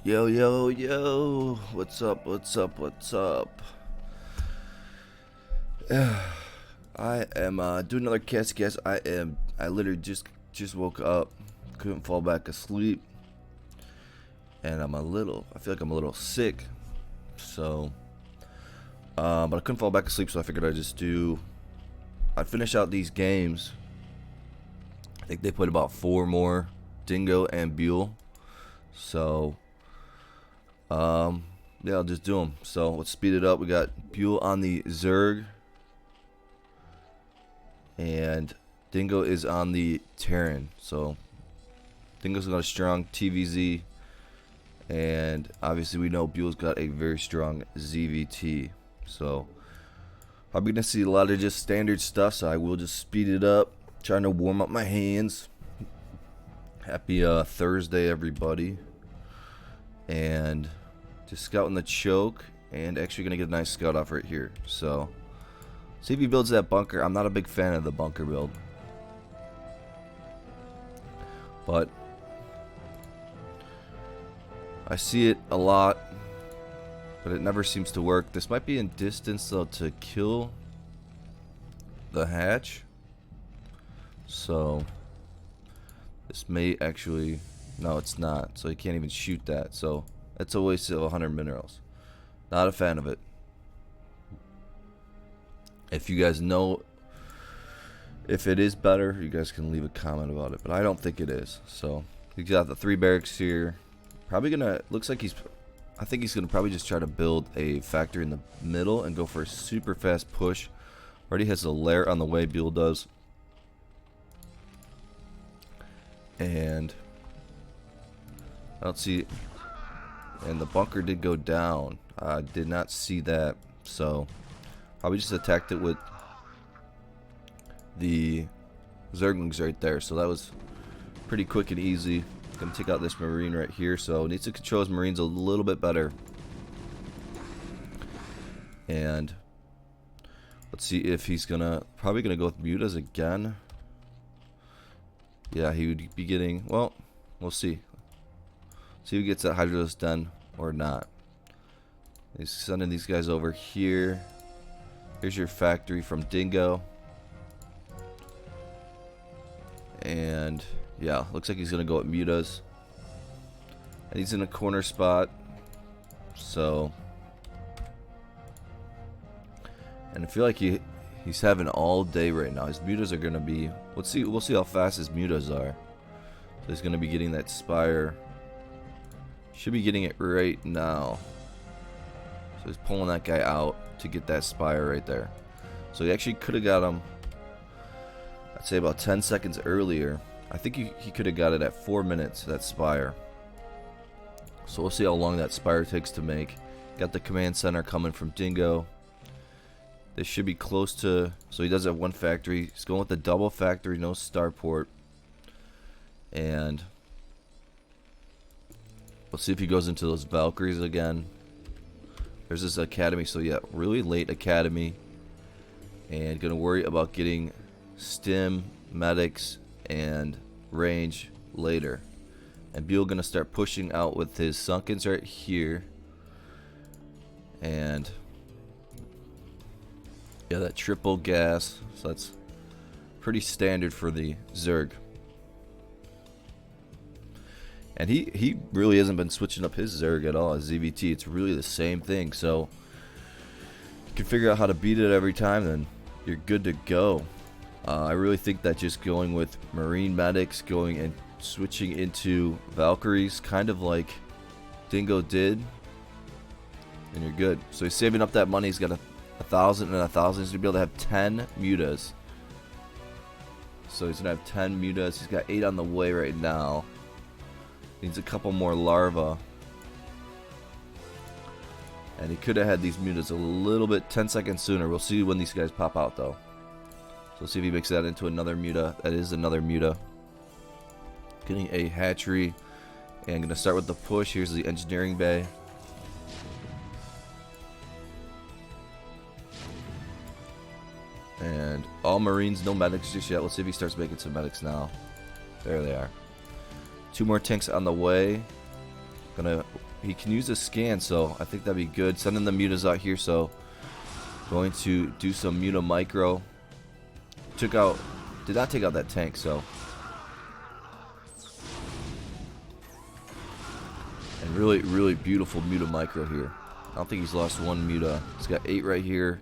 Yo, yo, yo. What's up? What's up? What's up? I am doing another cast. I literally just woke up. Couldn't fall back asleep. And I feel like I'm a little sick. So but I couldn't fall back asleep, so I figured I'd finish out these games. I think they played about 4 more, Dingo and Byul. So yeah, I'll just do them. So let's speed it up. We got Byul on the Zerg, and Dingo is on the Terran. So Dingo's got a strong TVZ, and obviously we know Byul's got a very strong ZVT. So probably gonna see a lot of just standard stuff. So I will just speed it up, trying to warm up my hands. Happy Thursday, everybody. And just scouting the choke, and actually gonna get a nice scout off right here. So see if he builds that bunker. I'm not a big fan of the bunker build, but I see it a lot, but it never seems to work. This might be in distance though to kill the hatch, so this may actually, no, it's not. So you can't even shoot that. So that's a waste of 100 minerals. Not a fan of it. If you guys know if it is better, you guys can leave a comment about it. But I don't think it is. So he's got the 3 barracks here. Probably gonna, looks like I think he's gonna probably just try to build a factory in the middle and go for a super fast push. Already has a lair on the way, Byul does. And I don't see, and the bunker did go down. I did not see that, so probably just attacked it with the Zerglings right there. So that was pretty quick and easy. Gonna take out this Marine right here, so needs to control his Marines a little bit better. And let's see if he's probably gonna go with mutas again. Yeah, he would be getting, well, we'll see. See who gets that Hydros done or not. He's sending these guys over here. Here's your factory from Dingo. And yeah, looks like he's gonna go at mutas. And he's in a corner spot. So, and I feel like he's having all day right now. His mutas are gonna be, we'll see how fast his mutas are. So he's gonna be getting that spire. Should be getting it right now. So he's pulling that guy out to get that spire right there. So he actually could have got him, I'd say about 10 seconds earlier. I think he could have got it at 4 minutes, that spire. So we'll see how long that spire takes to make. Got the command center coming from Dingo. This should be close to, so he does have 1 factory. He's going with the double factory, no starport. And let's see if he goes into those Valkyries again. There's this academy, so yeah, really late academy. And gonna worry about getting stim, medics, and range later. And Byul gonna start pushing out with his Sunkens right here. And yeah, that triple gas, so that's pretty standard for the Zerg. And he really hasn't been switching up his Zerg at all, his ZVT. It's really the same thing. So you can figure out how to beat it every time, then you're good to go. I really think that just going with Marine medics, going and switching into Valkyries, kind of like Dingo did, and you're good. So he's saving up that money. He's got 1,000 and 1,000. He's going to be able to have 10 mutas. So he's going to have 10 mutas. He's got 8 on the way right now. Needs a couple more larvae. And he could have had these mutas a little bit 10 seconds sooner. We'll see when these guys pop out though. So we'll see if he makes that into another muta. That is another muta. Getting a hatchery. And gonna start with the push. Here's the engineering bay. And all Marines, no medics just yet. Let's see if he starts making some medics now. There they are. 2 more tanks on the way. Gonna he can use a scan, so I think that'd be good. Sending the mutas out here, so going to do some muta micro. Did not take out that tank, so. And really beautiful muta micro here. I don't think he's lost one muta. He's got 8 right here.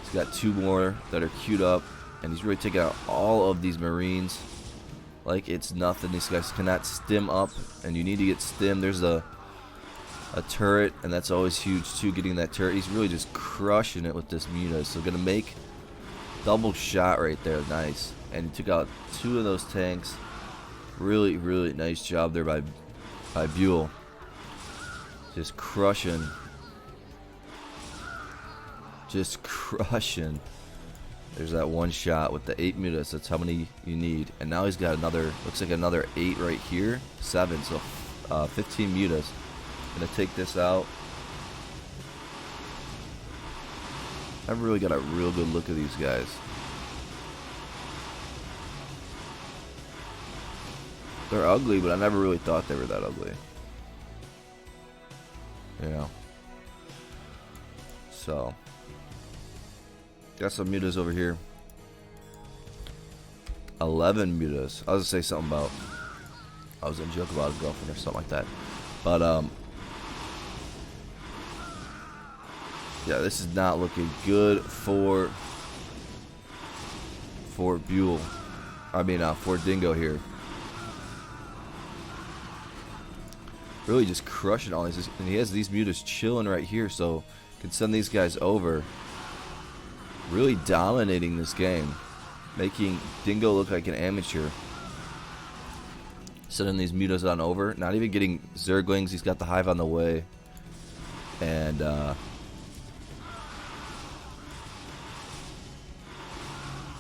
He's got 2 more that are queued up, and he's really taking out all of these Marines like it's nothing. These guys cannot stim up, and you need to get stim. There's a turret, and that's always huge too, getting that turret. He's really just crushing it with this muta. So gonna make double shot right there. Nice. And he took out 2 of those tanks. Really nice job there by Byul. Just crushing. Just crushing. There's that one shot with the 8 mutas. That's how many you need. And now he's got another, looks like another 8 right here. 7, so 15 mutas. Gonna take this out. I've really got a real good look at these guys. They're ugly, but I never really thought they were that ugly. You know. So. Got some mutas over here. 11 mutas. I was gonna say something about, I was gonna joke about his girlfriend or something like that. But yeah, this is not looking good for Byul. I mean, for Dingo here. Really just crushing all these, and he has these mutas chilling right here, so can send these guys over. Really dominating this game, making Dingo look like an amateur. Sending these mutas on over, not even getting Zerglings. He's got the hive on the way, and I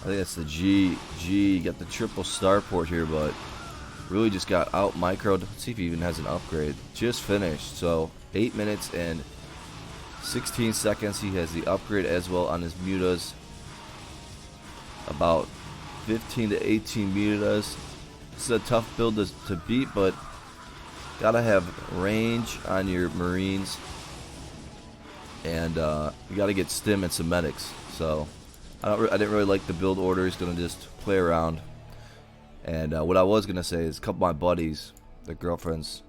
think that's the G. Got the triple starport here, but really just got out microed. Let's see if he even has an upgrade. Just finished. So 8 minutes and 16 seconds. He has the upgrade as well on his mutas. About 15 to 18 mutas. This is a tough build to beat, but gotta have range on your Marines, and you gotta get stim and some medics. So I didn't really like the build order. He's gonna just play around. And what I was gonna say is, a couple of my buddies, their girlfriends,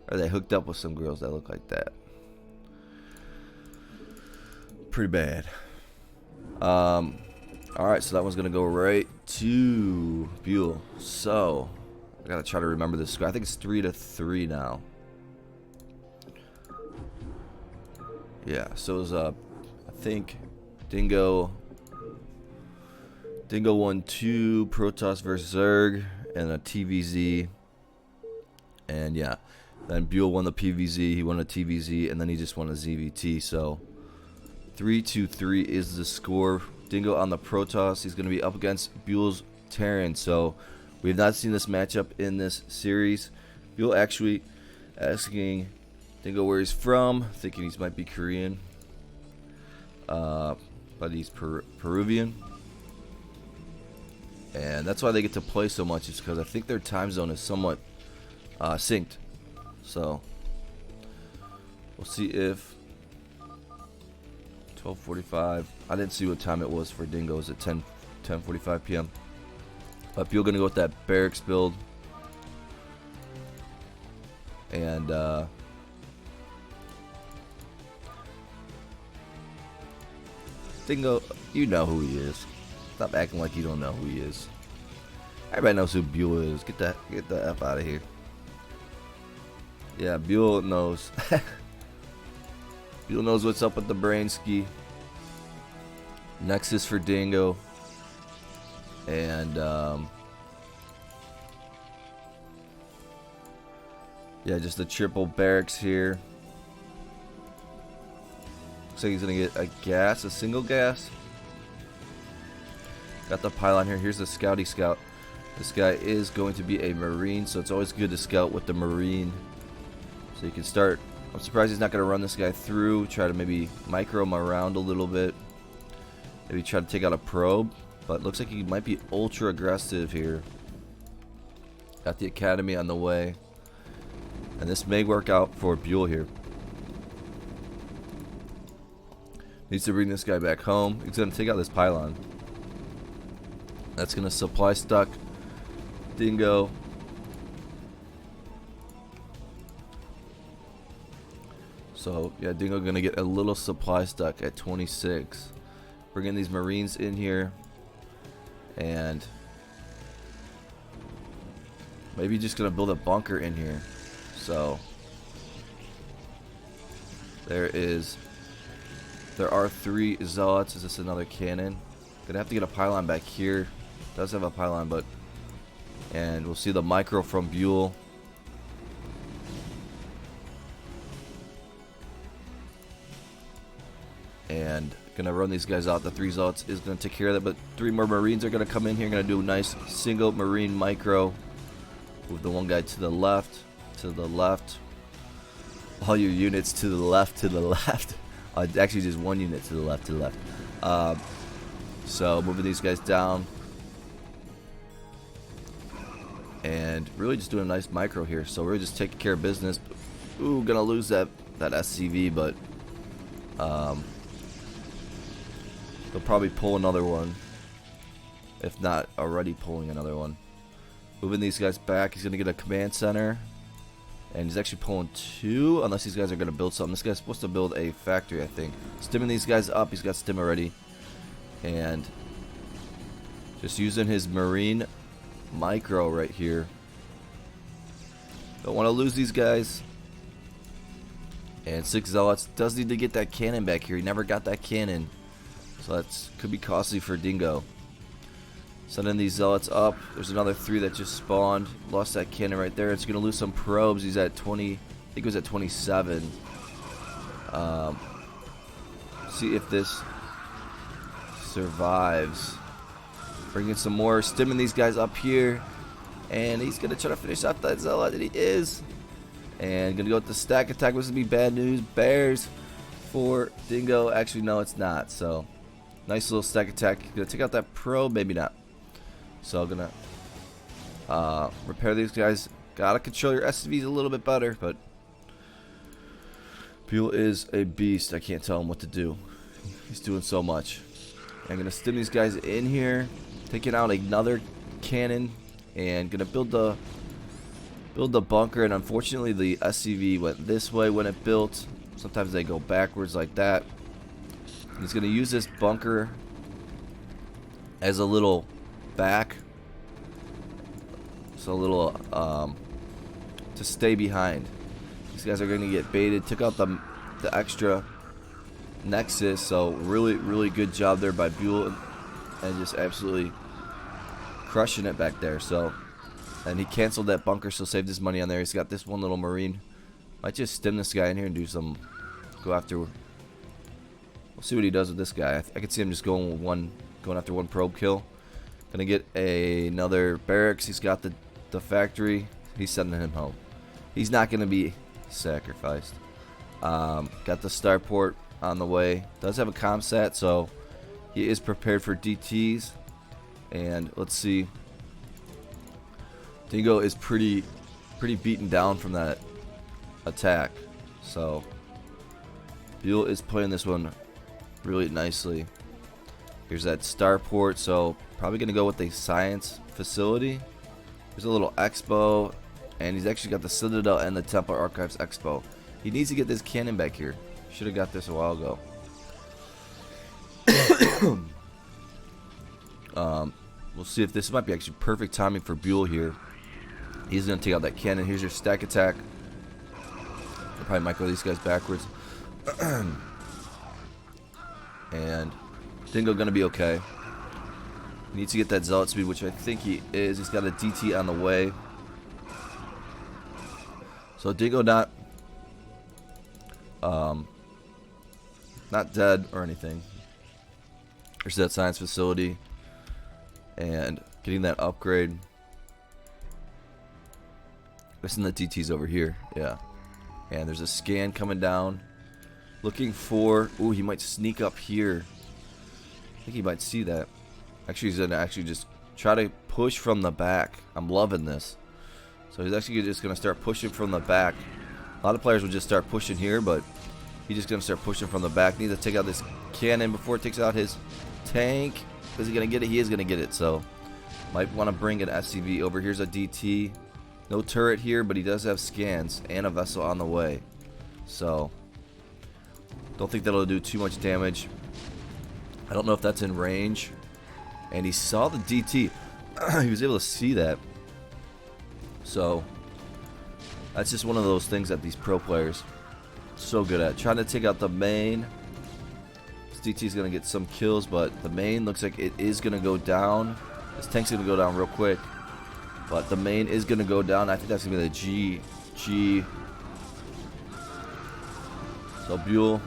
or they hooked up with some girls that look like that. Pretty bad. Alright, so that one's gonna go right to Byul. So I gotta try to remember this score. I think it's 3-3 now. Yeah, so it was I think Dingo won 2 Protoss versus Zerg and a TVZ. And yeah, then Byul won the PVZ, he won a TVZ, and then he just won a ZVT. So 3-3 is the score. Dingo on the Protoss. He's going to be up against Byul's Terran. So we have not seen this matchup in this series. Byul actually asking Dingo where he's from, thinking he might be Korean, but he's Peruvian. And that's why they get to play so much, is because I think their time zone is somewhat synced. So we'll see if 12:45. I didn't see what time it was for Dingo. Is it 10:45 p.m.? But Byul gonna go with that barracks build, and Dingo, you know who he is. Stop acting like you don't know who he is. Everybody knows who Byul is. Get the F out of here. Yeah, Byul knows. Byul knows what's up with the brain ski. Nexus for Dingo. And yeah, just the triple barracks here. Looks like he's gonna get a single gas. Got the pylon here. Here's the scouty scout. This guy is going to be a Marine, so it's always good to scout with the Marine. So you can start. I'm surprised he's not going to run this guy through. Try to maybe micro him around a little bit. Maybe try to take out a probe. But looks like he might be ultra aggressive here. Got the academy on the way. And this may work out for Byul here. Needs to bring this guy back home. He's going to take out this pylon. That's going to supply stuck Dingo. So, yeah, Dingo going to get a little supply stuck at 26. Bringing these Marines in here. And maybe just going to build a bunker in here. So, there are 3 zealots. Is this another cannon? Gonna have to get a pylon back here. Does have a pylon, but and we'll see the micro from Byul. And gonna run these guys out. The 3 zealots is gonna take care of that, but 3 more Marines are gonna come in here. Gonna do a nice single Marine micro. Move the one guy to the left, to the left. All your units to the left, to the left. Actually, just 1 unit to the left, to the left. So moving these guys down, and really just doing a nice micro here. So we're just taking care of business. Ooh, gonna lose that SCV, but they'll probably pull another one, if not already pulling another one. Moving these guys back. He's gonna get a command center. And he's actually pulling 2, unless these guys are going to build something. This guy's supposed to build a factory, I think. Stimming these guys up. He's got stim already. And just using his Marine micro right here. Don't want to lose these guys. And 6 zealots. Does need to get that cannon back here. He never got that cannon. So that could be costly for Dingo. Sending these zealots up. There's another 3 that just spawned. Lost that cannon right there. It's going to lose some probes. He's at 20. I think it was at 27. See if this survives. Bringing some more. Stimming these guys up here. And he's going to try to finish off that zealot. And he is. And going to go with the stack attack. This would be bad news. Bears for Dingo. Actually, no, it's not. So, nice little stack attack. Going to take out that probe. Maybe not. So I'm gonna repair these guys. Gotta control your SCVs a little bit better, but Byul is a beast. I can't tell him what to do. He's doing so much. I'm gonna stim these guys in here, taking out another cannon, and gonna build the bunker. And unfortunately, the SCV went this way when it built. Sometimes they go backwards like that. And he's gonna use this bunker as a little back, so a little to stay behind. These guys are going to get baited. Took out the extra nexus, so really good job there by Byul, and just absolutely crushing it back there. So, and he canceled that bunker, so saved his money on there. He's got this one little Marine. Might just stim this guy in here and do some go after. We'll see what he does with this guy. I could see him just going after one probe kill. Gonna get another barracks. He's got the factory. He's sending him home. He's not gonna be sacrificed. Got the starport on the way. Does have a comsat, so he is prepared for DTs. And let's see. Dingo is pretty beaten down from that attack. So Byul is playing this one really nicely. Here's that starport, so probably going to go with the science facility. There's a little expo, and he's actually got the Citadel and the Templar Archives expo. He needs to get this cannon back here. Should have got this a while ago. We'll see if this might be actually perfect timing for Byul here. He's going to take out that cannon. Here's your stack attack. I'll probably micro these guys backwards. And Dingo going to be okay. He needs to get that zealot speed, which I think he is. He's got a DT on the way. So Dingo not dead or anything. There's that science facility. And getting that upgrade. Missing the DTs over here. Yeah. And there's a scan coming down. Looking for... Ooh, he might sneak up here. I think he might see that. Actually, he's going to actually just try to push from the back. I'm loving this. So he's actually just going to start pushing from the back. A lot of players would just start pushing here, but he's just going to start pushing from the back. Needs to take out this cannon before it takes out his tank. Is he going to get it? He is going to get it. So might want to bring an SCV over. Here's a DT. No turret here, but he does have scans and a vessel on the way. So don't think that'll do too much damage. I don't know if that's in range. And he saw the DT. He was able to see that. So that's just one of those things that these pro players are so good at. Trying to take out the main. This DT is going to get some kills, but the main looks like it is going to go down. This tank's going to go down real quick. But the main is going to go down. I think that's going to be the G. So Byul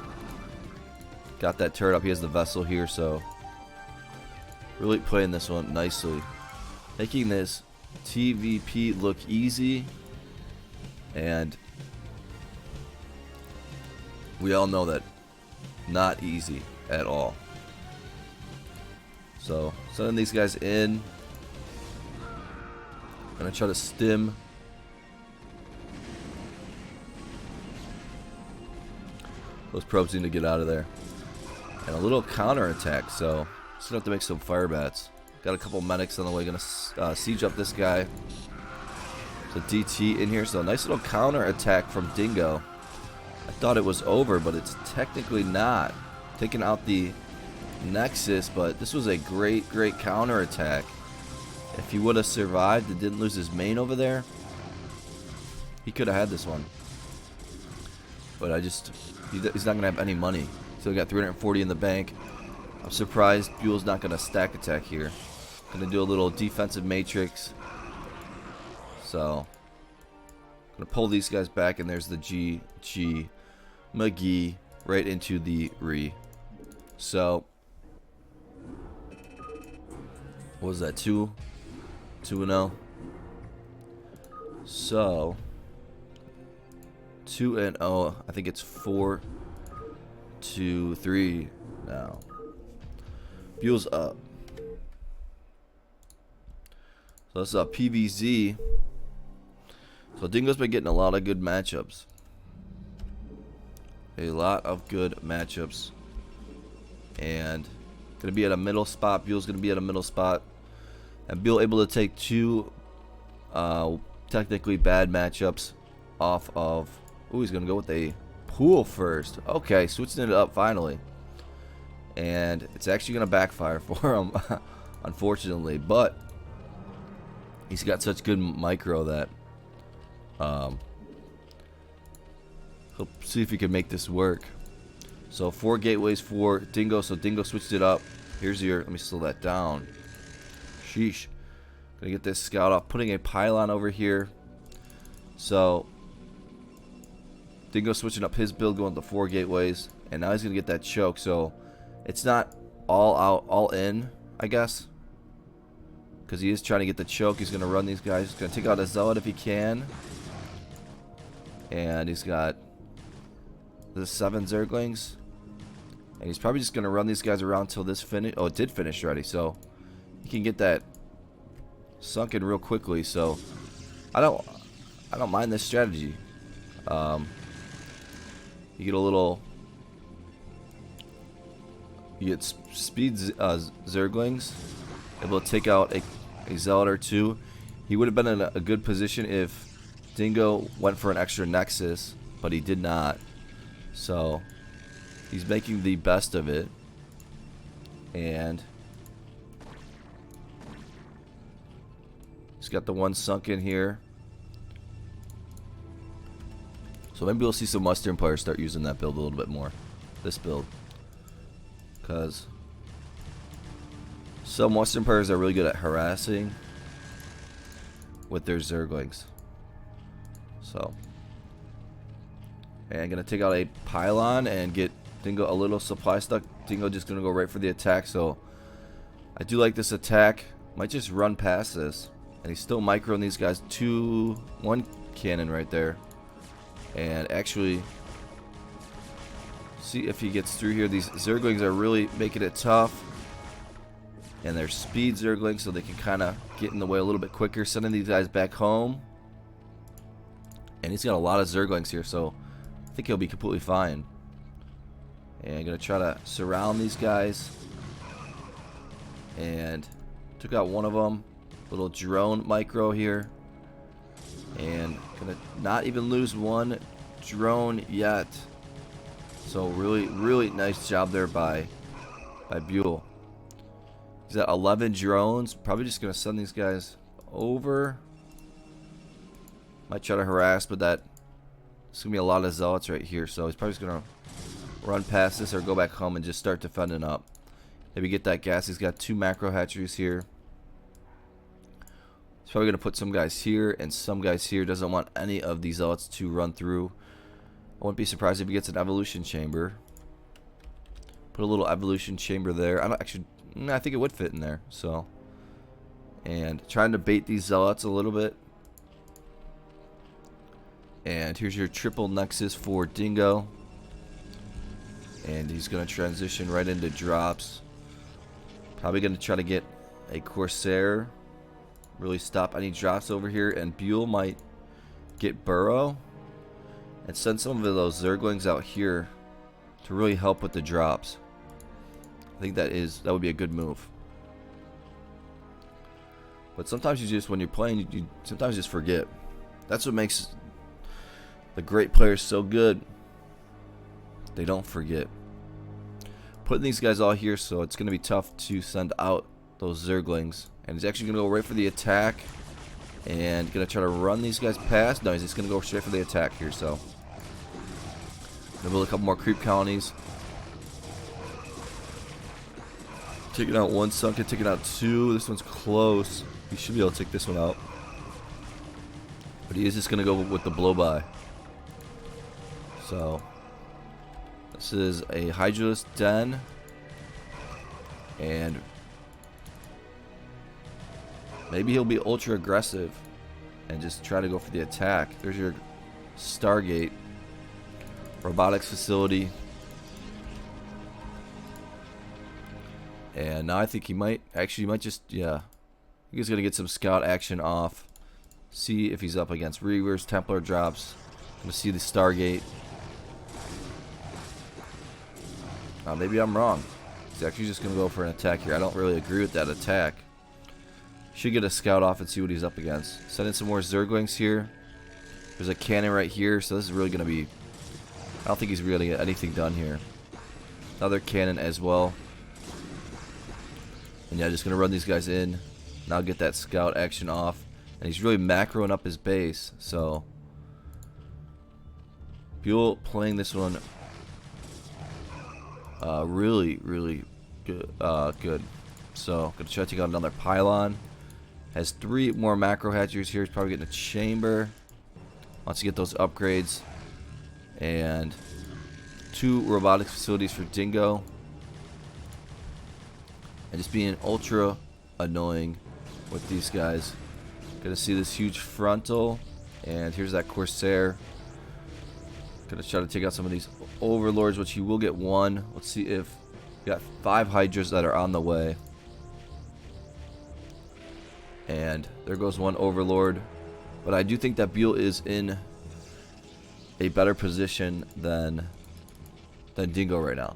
got that turret up. He has the vessel here, so really playing this one nicely. Making this TVP look easy. And we all know that not easy at all. So sending these guys in. Gonna try to stim. Those probes need to get out of there. And a little counter attack, so just gonna have to make some fire bats. Got a couple medics on the way. Gonna siege up this guy. So DT in here, so a nice little counter attack from Dingo. I thought it was over, but it's technically not. Taking out the Nexus, but this was a great counter attack. If he would have survived and didn't lose his main over there, he could have had this one. But he's not gonna have any money. Still got 340 in the bank. I'm surprised Byul's not gonna stack attack here. Gonna do a little defensive matrix. So gonna pull these guys back, and there's the G McGee right into the re. So what was that, 2-0? So 2-0. I think it's 4-3 now. Byul's up. So this is a PVZ. So Dingo's been getting a lot of good matchups. A lot of good matchups. And gonna be at a middle spot. Byul's gonna be at a middle spot. And Byul able to take two technically bad matchups off of. Ooh, he's gonna go with a pool first. Okay, switching it up finally. And it's actually gonna backfire for him, unfortunately. But he's got such good micro that he'll see if he can make this work. So 4 gateways for Dingo. So Dingo switched it up. Here's your. Let me slow that down. Sheesh. Gonna get this scout off. Putting a pylon over here. So Dingo switching up his build, going to 4 gateways, and now he's gonna get that choke. So it's not all out, all in, I guess, because he is trying to get the choke. He's gonna run these guys. He's gonna take out a zealot if he can, and he's got the 7 Zerglings, and he's probably just gonna run these guys around till this finish. Oh, it did finish already, so he can get that sunken real quickly. So I don't mind this strategy. You get a little. You get speed Zerglings, able to take out a zealot or 2. He would have been in a good position if Dingo went for an extra Nexus, but he did not. So he's making the best of it, and he's got the one sunk in here. So maybe we'll see some Western players start using that build a little bit more. This build. Because some Western players are really good at harassing with their Zerglings. So. And gonna take out a pylon and get Dingo a little supply stuck. Dingo just gonna go right for the attack. So I do like this attack. Might just run past this. And he's still microing these guys. 1 cannon right there. And actually see if he gets through here. These Zerglings are really making it tough. And they're speed Zerglings, so they can kind of get in the way a little bit quicker. Sending these guys back home. And he's got a lot of Zerglings here, so I think he'll be completely fine. And I'm going to try to surround these guys. And took out one of them. Little drone micro here. And going to not even lose one drone yet. So really nice job there by Byul. He's at 11 drones. Probably just going to send these guys over. Might try to harass, but it's going to be a lot of zealots right here. So he's probably just going to run past this or go back home and just start defending up. Maybe get that gas. He's got 2 macro hatcheries here. He's probably going to put some guys here and some guys here. Doesn't want any of these zealots to run through. I wouldn't be surprised if he gets an evolution chamber. Put a little evolution chamber there. I think it would fit in there. So, and trying to bait these zealots a little bit. And here's your triple nexus for Dingo. And he's going to transition right into drops. Probably going to try to get a Corsair. Really stop any drops over here. And Byul might get Burrow. And send some of those Zerglings out here to really help with the drops. I think that would be a good move. But sometimes you just, when you're playing, you sometimes just forget. That's what makes the great players so good. They don't forget. Putting these guys all here, so it's going to be tough to send out those Zerglings. And he's actually going to go right for the attack. And going to try to run these guys past. No, he's just going to go straight for the attack here, so. Gonna build a couple more creep colonies. Taking out one sunken, taking out 2. This one's close. He should be able to take this one out. But he is just gonna go with the blow by. So this is a Hydralisk Den. And maybe he'll be ultra aggressive and just try to go for the attack. There's your Stargate. Robotics facility. And now I think he might just, yeah. I think he's going to get some scout action off. See if he's up against Reavers, Templar drops. Going to see the Stargate. Maybe I'm wrong. He's actually just going to go for an attack here. I don't really agree with that attack. Should get a scout off and see what he's up against. Send in some more Zerglings here. There's a cannon right here, so this is really going to be... I don't think he's really getting anything done here. Another cannon as well. And yeah, just going to run these guys in. Now get that scout action off. And he's really macroing up his base. So, Byul playing this one really good. Good. So, going to try to take out another pylon. Has 3 more macro hatcheries here. He's probably getting a chamber. Wants to get those upgrades. And 2 robotics facilities for Dingo. And just being ultra annoying with these guys. Gonna see this huge frontal. And here's that Corsair. Gonna try to take out some of these overlords, which he will get 1. Let's see if we got 5 Hydras that are on the way. And there goes 1 overlord. But I do think that Byul is in a better position than Dingo right now.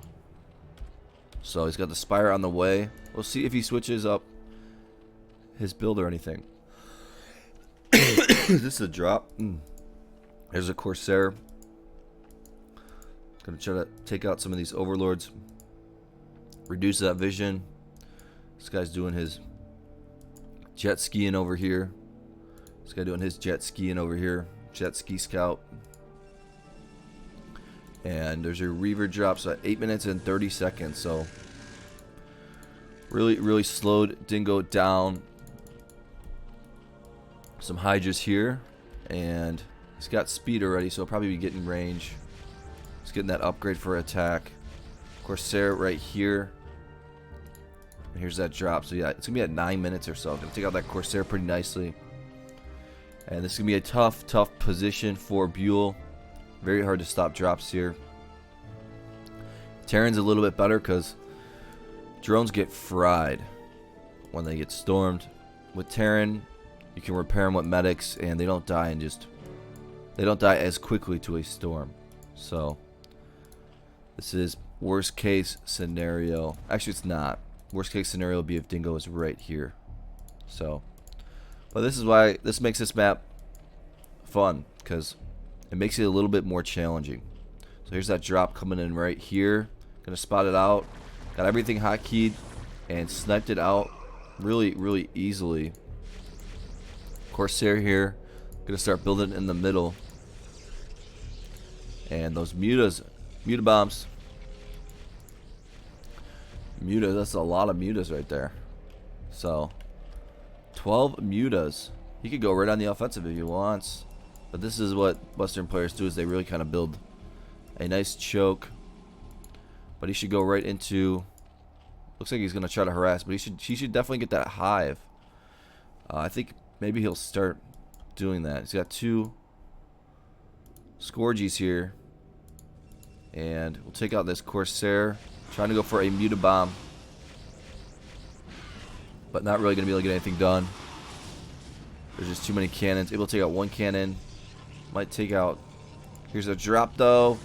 So he's got the Spire on the way. We'll see if he switches up his build or anything. Is this a drop? There's a Corsair. Gonna try to take out some of these overlords. Reduce that vision. This guy's doing his jet skiing over here. This guy doing his jet skiing over here. Jet ski scout. And there's your Reaver drops at 8 minutes and 30 seconds. So really slowed Dingo down. Some Hydras here. And he's got speed already, so he'll probably be getting range. He's getting that upgrade for attack. Corsair right here. And here's that drop. So yeah, it's going to be at 9 minutes or so. Going to take out that Corsair pretty nicely. And this is going to be a tough position for Byul. Very hard to stop drops here. Terran's a little bit better because drones get fried when they get stormed. With Terran, you can repair them with medics and they don't die in just they don't die as quickly to a storm. So this is worst case scenario. Actually, it's not. Worst case scenario would be if Dingo is right here. So, but this is why this makes this map fun, because it makes it a little bit more challenging. So here's that drop coming in right here. Gonna spot it out. Got everything hotkeyed and sniped it out really, really easily. Corsair here. Gonna start building in the middle. And those mutas bombs. Mutas, that's a lot of mutas right there. So 12 mutas. He could go right on the offensive if he wants. But this is what Western players do, is they really kind of build a nice choke. But he should go right into, looks like he's gonna try to harass, but he should definitely get that hive. I think maybe he'll start doing that. He's got 2 Scourgies here. And we'll take out this Corsair. Trying to go for a muta bomb. But not really going to be able to get anything done. There's just too many cannons. Able to take out 1 cannon. Might take out... Here's a drop though.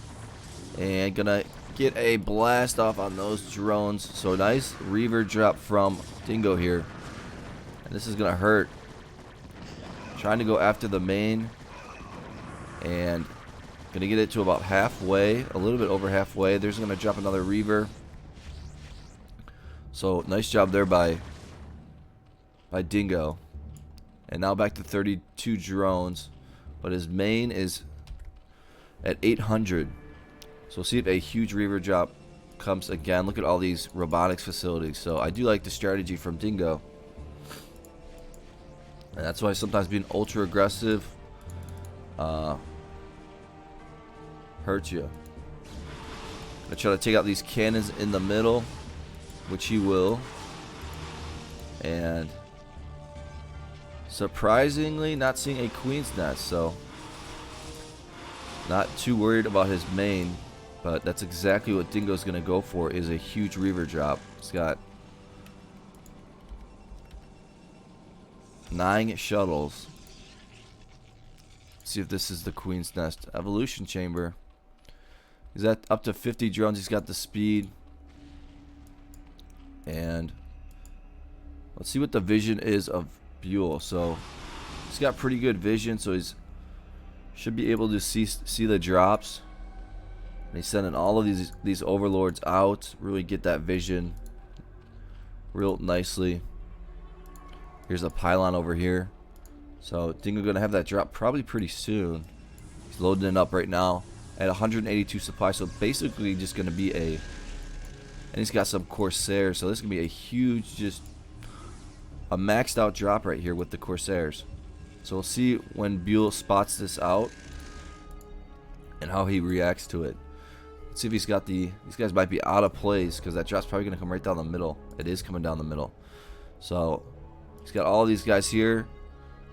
And gonna get a blast off on those drones. So nice Reaver drop from Dingo here. And this is going to hurt. Trying to go after the main. And... gonna get it to about halfway, a little bit over halfway. There's gonna drop another Reaver. So nice job there by Dingo. And now back to 32 drones, but his main is at 800. So we'll see if a huge Reaver drop comes again. Look at all these robotics facilities. So I do like the strategy from Dingo, and that's why sometimes being ultra aggressive hurts you. Gonna try to take out these cannons in the middle, which he will. And surprisingly, not seeing a Queen's Nest, so not too worried about his main. But that's exactly what Dingo's gonna go for, is a huge Reaver drop. He's got 9 shuttles. Let's see if this is the Queen's Nest evolution chamber. He's at up to 50 drones. He's got the speed. And let's see what the vision is of Byul. So he's got pretty good vision, so he's should be able to see the drops. And he's sending all of these overlords out. Really get that vision real nicely. Here's a pylon over here. So Dingo gonna have that drop probably pretty soon. He's loading it up right now at 182 supply, so basically just going to be and he's got some Corsairs, so this is going to be a huge, just a maxed out drop right here with the Corsairs. So we'll see when Byul spots this out and how he reacts to it. Let's see if he's got these guys might be out of place, because that drop's probably going to come right down the middle. It is coming down the middle. So he's got all these guys here.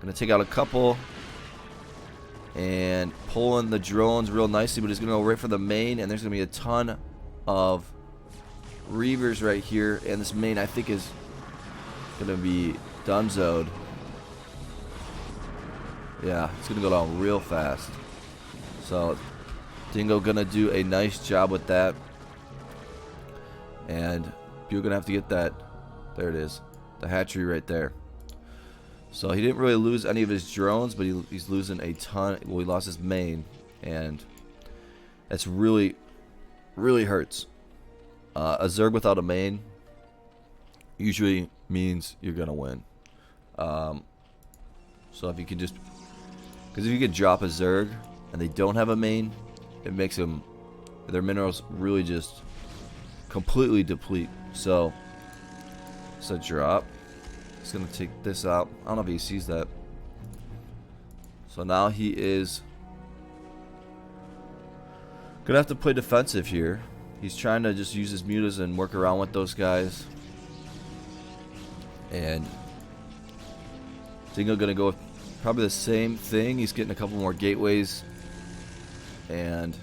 Going to take out a couple. And pulling the drones real nicely, but he's going to go right for the main, and there's going to be a ton of Reavers right here, and this main I think is going to be dunzoed. Yeah, it's going to go down real fast. So Dingo going to do a nice job with that, and you're going to have to get that, there it is, the hatchery right there. So he didn't really lose any of his drones, but he's losing a ton. Well, he lost his main, and that's really, really hurts. A Zerg without a main usually means you're gonna win. So if you can just, because if you could drop a Zerg and they don't have a main, it makes their minerals really just completely deplete. So it's a drop. He's going to take this out. I don't know if he sees that. So now he is going to have to play defensive here. He's trying to just use his mutas and work around with those guys. And Dingo going to go with probably the same thing. He's getting a couple more gateways. And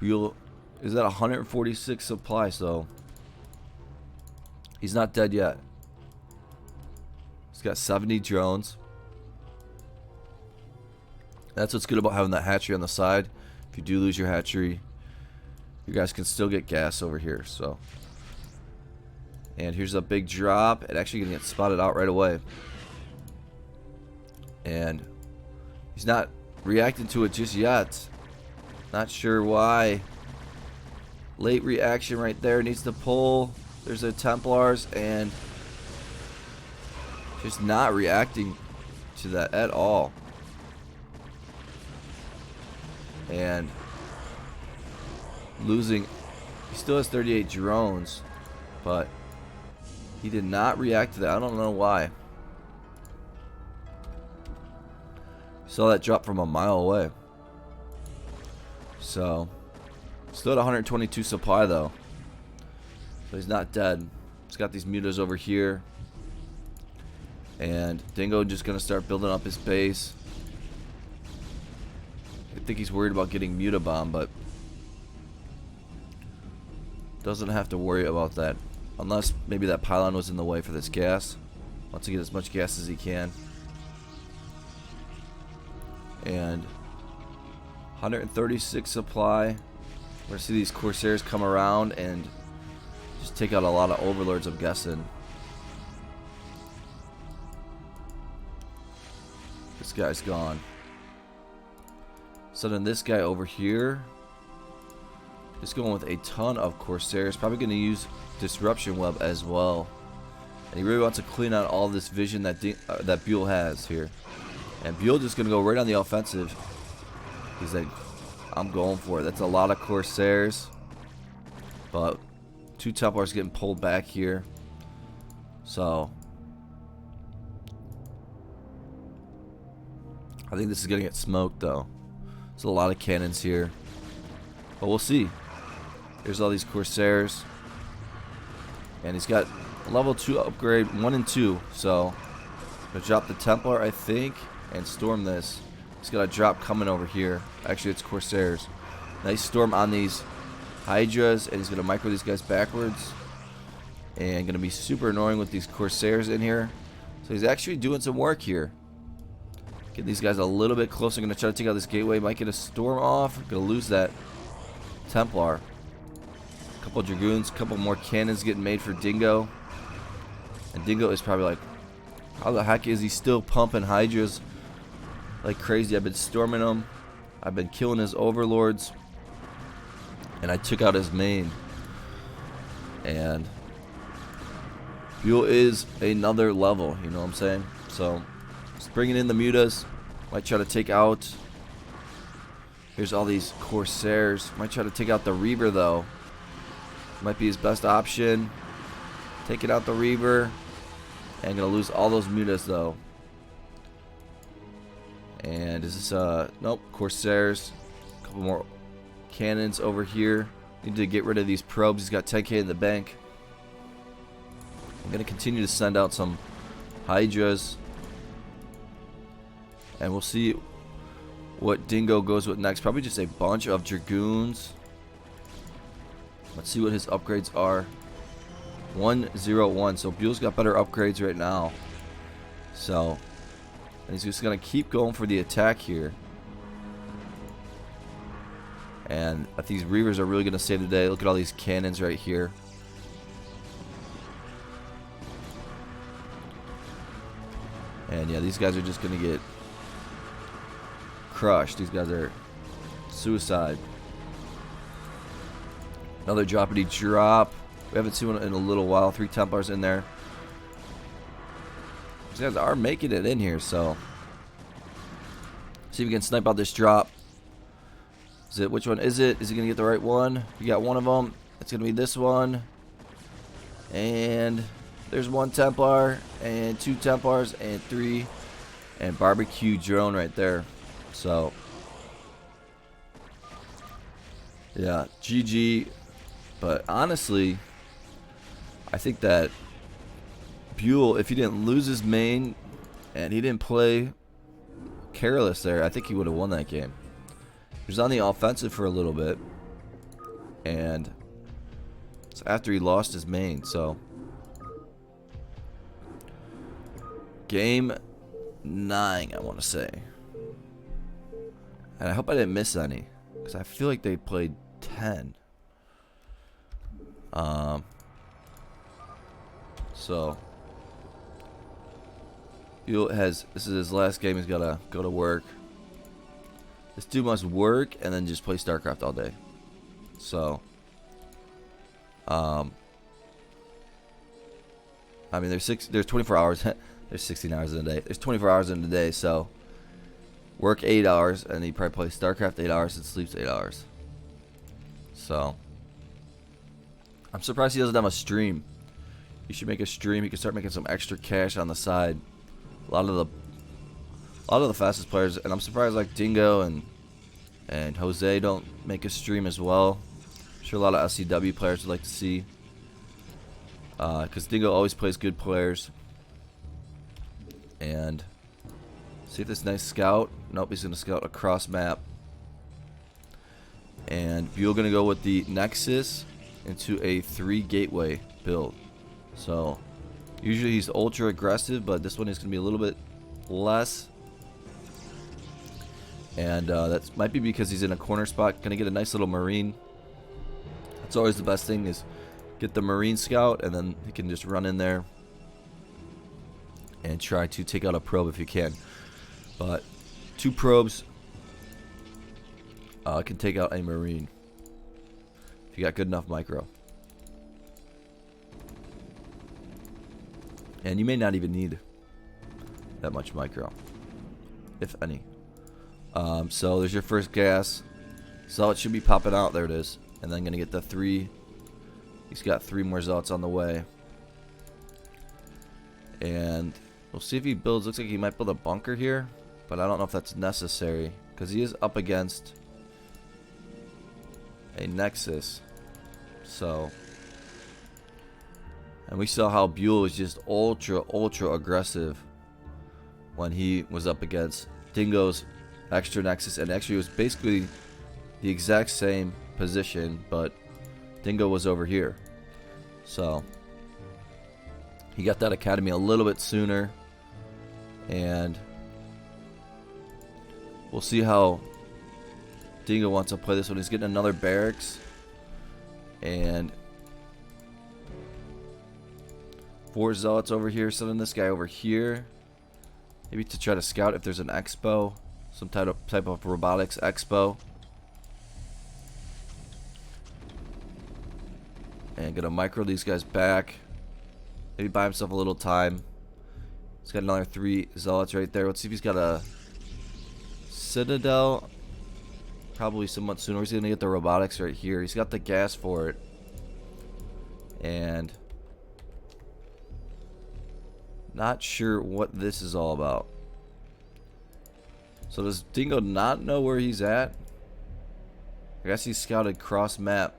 Byul is at 146 supply, so he's not dead yet. He's got 70 drones. That's what's good about having that hatchery on the side. If you do lose your hatchery, you guys can still get gas over here. So, and here's a big drop. It actually gonna get spotted out right away. And he's not reacting to it just yet. Not sure why. Late reaction right there. Needs to pull. There's the Templars and just not reacting to that at all. And losing. He still has 38 drones, but he did not react to that. I don't know why. Saw that drop from a mile away. So still at 122 supply though. So he's not dead. He's got these mutas over here. And Dingo just gonna start building up his base. I think he's worried about getting muta bomb, but doesn't have to worry about that. Unless maybe that pylon was in the way for this gas. Wants to get as much gas as he can. And 136 supply. We're gonna see these Corsairs come around and just take out a lot of overlords, I'm guessing. This guy's gone. So then this guy over here is going with a ton of Corsairs. Probably going to use Disruption Web as well. And he really wants to clean out all this vision that that Byul has here. And Byul just going to go right on the offensive. He's like, I'm going for it. That's a lot of Corsairs. But 2 Templars getting pulled back here. So I think this is going to get smoked though. There's a lot of cannons here. But we'll see. There's all these Corsairs. And he's got level 2 upgrade 1 and 2. So gonna drop the Templar, I think, and storm this. He's got a drop coming over here. Actually, it's Corsairs. Nice storm on these Hydras, and he's gonna micro these guys backwards. And gonna be super annoying with these Corsairs in here. So he's actually doing some work here. Get these guys a little bit closer. Gonna try to take out this gateway. Might get a storm off. Gonna lose that Templar. Couple Dragoons, couple more cannons getting made for Dingo. And Dingo is probably like, how the heck is he still pumping Hydras like crazy? I've been storming them. I've been killing his overlords. And I took out his main. And Byul is another level, you know what I'm saying? So, just bringing in the mutas. Might try to take out. Here's all these Corsairs. Might try to take out the Reaver though. Might be his best option. Taking out the Reaver. And gonna lose all those mutas though. And is this nope, Corsairs. A couple more cannons over here. Need to get rid of these probes. He's got 10k in the bank. I'm gonna continue to send out some Hydras. And we'll see what Dingo goes with next. Probably just a bunch of Dragoons. Let's see what his upgrades are. 101. So Byul's got better upgrades right now. So and he's just gonna keep going for the attack here. And I think these Reavers are really gonna save the day. Look at all these cannons right here. And yeah, these guys are just gonna get crushed. These guys are suicide. Another droppity drop. We haven't seen one in a little while. 3 Templars in there. These guys are making it in here, so see if we can snipe out this drop. Is it? Which one is it? Is he gonna get the right one? You got one of them. It's gonna be this one. And there's 1 Templar and 2 Templars and 3 and barbecue drone right there. So yeah, GG. But honestly, I think that Byul, if he didn't lose his main and he didn't play careless there, I think he would have won that game. He was on the offensive for a little bit, and it's after he lost his main. So game 9, I want to say. And I hope I didn't miss any, because I feel like they played 10. So this is his last game. He's gotta go to work. This dude must work and then just play StarCraft all day. So I mean, there's 24 hours. There's 16 hours in a day. There's 24 hours in a day. So work 8 hours, and he probably plays StarCraft 8 hours and sleeps 8 hours. So I'm surprised he doesn't have a stream. He should make a stream. He can start making some extra cash on the side. A lot of the fastest players, and I'm surprised like Dingo and Jose don't make a stream as well. I'm sure a lot of SCW players would like to see, because Dingo always plays good players. And see if this nice scout. Nope, he's gonna scout across map. And Byul gonna go with the Nexus into a 3 gateway build. So usually he's ultra aggressive, but this one is gonna be a little bit less. And that might be because he's in a corner spot. Gonna get a nice little Marine. That's always the best thing, is get the Marine scout, and then he can just run in there and try to take out a probe if you can. But 2 probes can take out a Marine if you got good enough micro. And you may not even need that much micro, if any. So there's your first gas. Zealot should be popping out. There it is. And then gonna get the 3. He's got 3 more zealots on the way. And we'll see if he builds. Looks like he might build a bunker here, but I don't know if that's necessary, because he is up against a Nexus. So, and we saw how Byul was just ultra aggressive when he was up against Dingo's extra Nexus, and actually it was basically the exact same position, but Dingo was over here. So he got that academy a little bit sooner, and we'll see how Dingo wants to play this one. He's getting another barracks, and 4 zealots over here, sending this guy over here, maybe to try to scout if there's an expo, some type of robotics expo. And gonna micro these guys back. Maybe buy himself a little time. He's got another 3 zealots right there. Let's see if he's got a citadel. Probably somewhat sooner. He's gonna get the robotics right here. He's got the gas for it. And not sure what this is all about. So does Dingo not know where he's at? I guess he scouted cross map,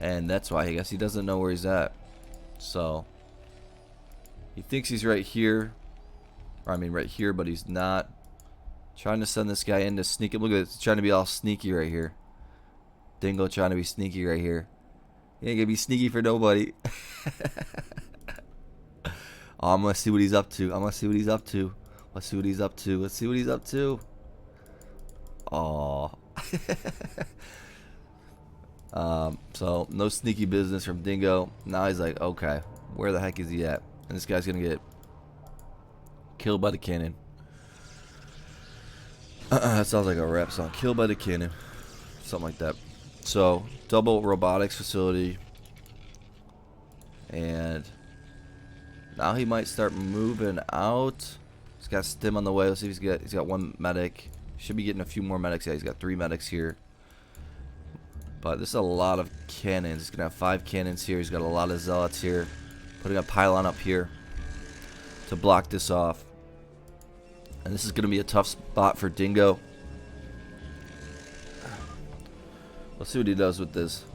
and that's why I guess he doesn't know where he's at. So he thinks he's right here, or I mean right here, but he's not. Trying to send this guy in to sneak him. Look at it, trying to be all sneaky right here. Dingo trying to be sneaky right here. He ain't gonna be sneaky for nobody. Oh, I'm gonna see what he's up to. I'm gonna see what he's up to. Let's see what he's up to. Let's see what he's up to. Oh. So no sneaky business from Dingo. Now he's like, okay, where the heck is he at? And this guy's gonna get killed by the cannon. That sounds like a rap song. Killed by the cannon. Something like that. So, double robotics facility. And now he might start moving out. He's got stim on the way. Let's see if he's got 1 medic. Should be getting a few more medics. Yeah, he's got 3 medics here. But this is a lot of cannons. He's gonna have 5 cannons here. He's got a lot of zealots here. Putting a pylon up here to block this off. And this is going to be a tough spot for Dingo. Let's see what he does with this.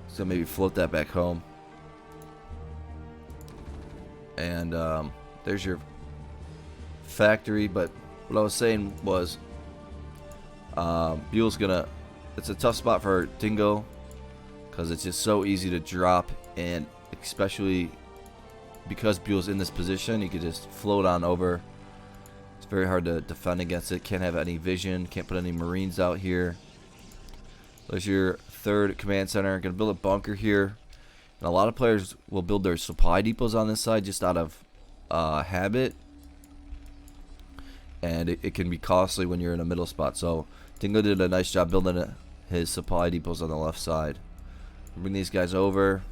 He's going to maybe float that back home. And there's your factory. But what I was saying was Byul's going to... It's a tough spot for Dingo, because it's just so easy to drop. And especially... because Byul's in this position, he could just float on over. very hard to defend against it. Can't have any vision. Can't put any Marines out here. There's your third command center. Gonna build a bunker here. And a lot of players will build their supply depots on this side just out of habit. And it can be costly when you're in a middle spot. So Dingo did a nice job building his supply depots on the left side. Bring these guys over.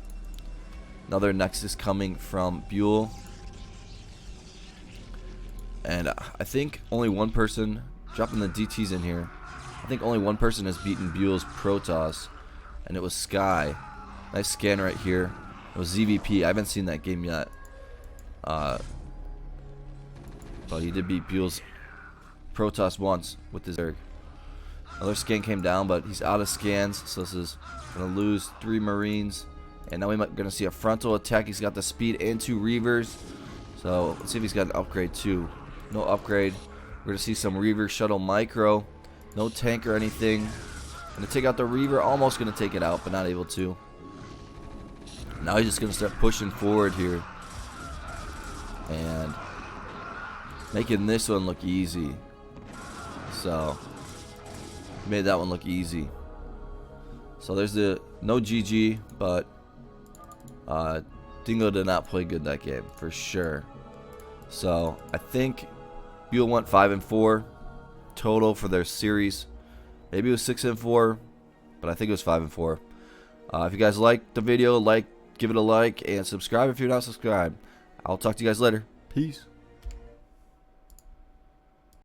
Another Nexus coming from Byul. And I think only one person, dropping the DTs in here, I think only one person has beaten Byul's Protoss, and it was Sky. Nice scan right here. It was ZVP. I haven't seen that game yet. But he did beat Byul's Protoss once with his Zerg. Another scan came down, but he's out of scans, so this is going to lose 3 Marines. And now we're going to see a frontal attack. He's got the speed and 2 Reavers. So let's see if he's got an upgrade too. No upgrade. We're going to see some Reaver shuttle micro. No tank or anything. Going to take out the Reaver. Almost going to take it out, but not able to. Now he's just going to start pushing forward here. And making this one look easy. So, made that one look easy. So there's the no GG, but Dingo did not play good that game for sure. So I think Byul went 5-4 total for their series. Maybe it was 6-4, but I think it was 5-4. If you guys liked the video, give it a like, and subscribe if you're not subscribed. I'll talk to you guys later. Peace.